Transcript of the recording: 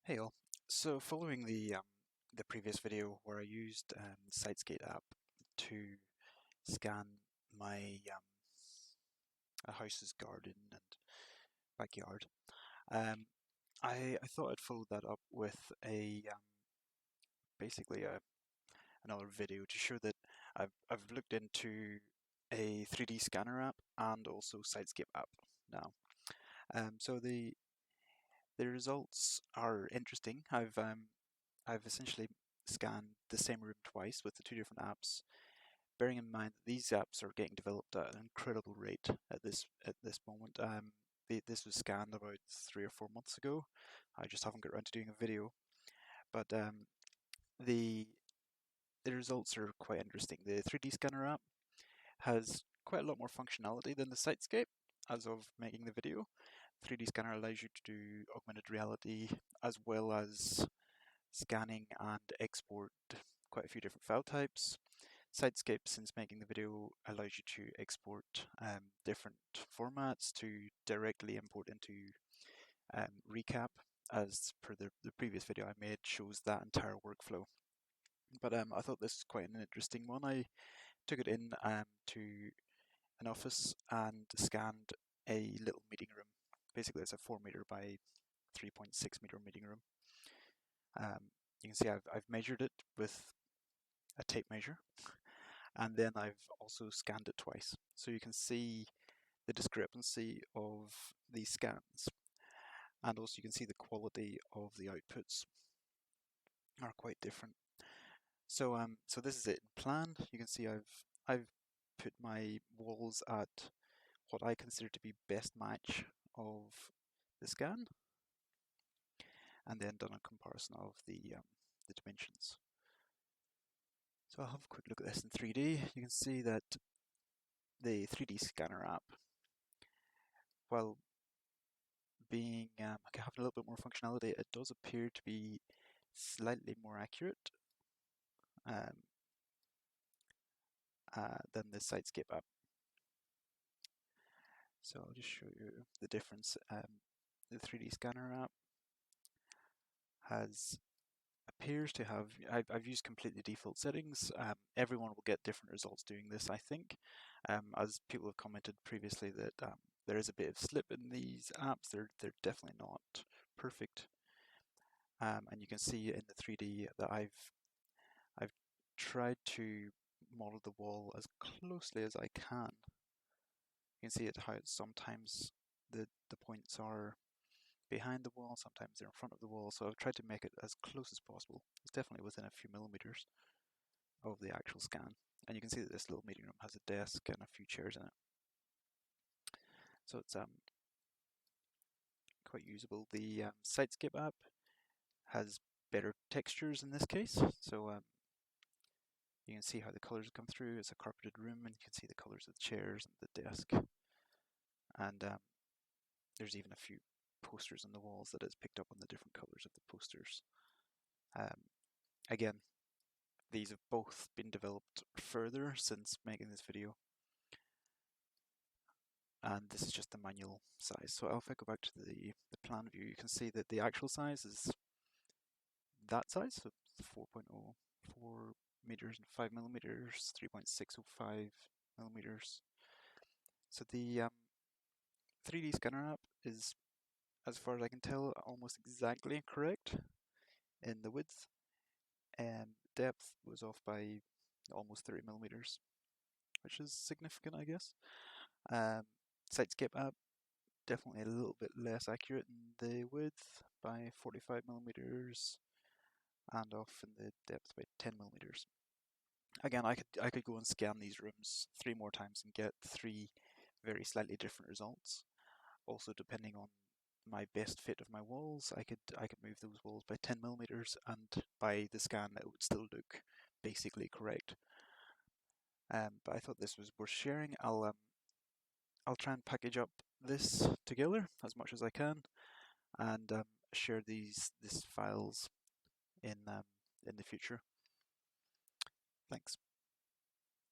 Hey all. So following the previous video where I used the SiteScape app to scan my a house's garden and backyard, um, I thought I'd follow that up with a basically another video to show that I've looked into a 3D scanner app and also SiteScape app now. So the results are interesting. I've essentially scanned the same room twice with the two different apps, bearing in mind that these apps are getting developed at an incredible rate at this moment. This was scanned about 3 or 4 months ago. I just haven't got around to doing a video, but the the results are quite interesting. The 3D scanner app has quite a lot more functionality than the Sitescape as of making the video. 3D scanner allows you to do augmented reality as well as scanning and export quite a few different file types. Sitescape, since making the video, allows you to export different formats to directly import into Recap, as per the previous video I made, shows that entire workflow. But I thought this was quite an interesting one. I took it in to an office and scanned a little meeting room. Basically, it's a 4 meter by 3.6 meter meeting room. You can see I've measured it with a tape measure, and then I've also scanned it twice. So you can see the discrepancy of these scans, and also you can see the quality of the outputs are quite different. So this is it in plan. You can see I've put my walls at what I consider to be best match of the scan, and then done a comparison of the dimensions. So I'll have a quick look at this in 3D. You can see that the 3D scanner app, while being having a little bit more functionality, it does appear to be slightly more accurate um, than the SiteScape app. So I'll just show you the difference. The 3D scanner app appears to have, I've used completely default settings. Everyone will get different results doing this, I think. As people have commented previously that there is a bit of slip in these apps. They're definitely not perfect. And you can see in the 3D that I've tried to model the wall as closely as I can. You can see it how sometimes the points are behind the wall, sometimes they're in front of the wall. So I've tried to make it as close as possible. It's definitely within a few millimeters of the actual scan. And you can see that this little meeting room has a desk and a few chairs in it. So it's quite usable. The SiteScape app has better textures in this case. So you can see how the colors come through. It's a carpeted room, and you can see the colors of the chairs and the desk. And there's even a few posters on the walls that it's picked up on the different colors of the posters. Again, these have both been developed further since making this video. And this is just the manual size. So if I go back to the plan view, you can see that the actual size is that size, so 4.04 meters and 5 millimeters, 3.605 millimeters. So the 3D scanner app is, as far as I can tell, almost exactly correct in the width, and depth was off by almost 30 millimeters, which is significant, I guess. SiteScape app, definitely a little bit less accurate in the width by 45 millimeters, and off in the depth by 10 millimeters. Again, I could go and scan these rooms 3 more times and get 3 very slightly different results. Also, depending on my best fit of my walls, I could move those walls by 10 millimeters, and by the scan it would still look basically correct. But I thought this was worth sharing. I'll try and package up this together as much as I can, and share these files in the future. Thanks.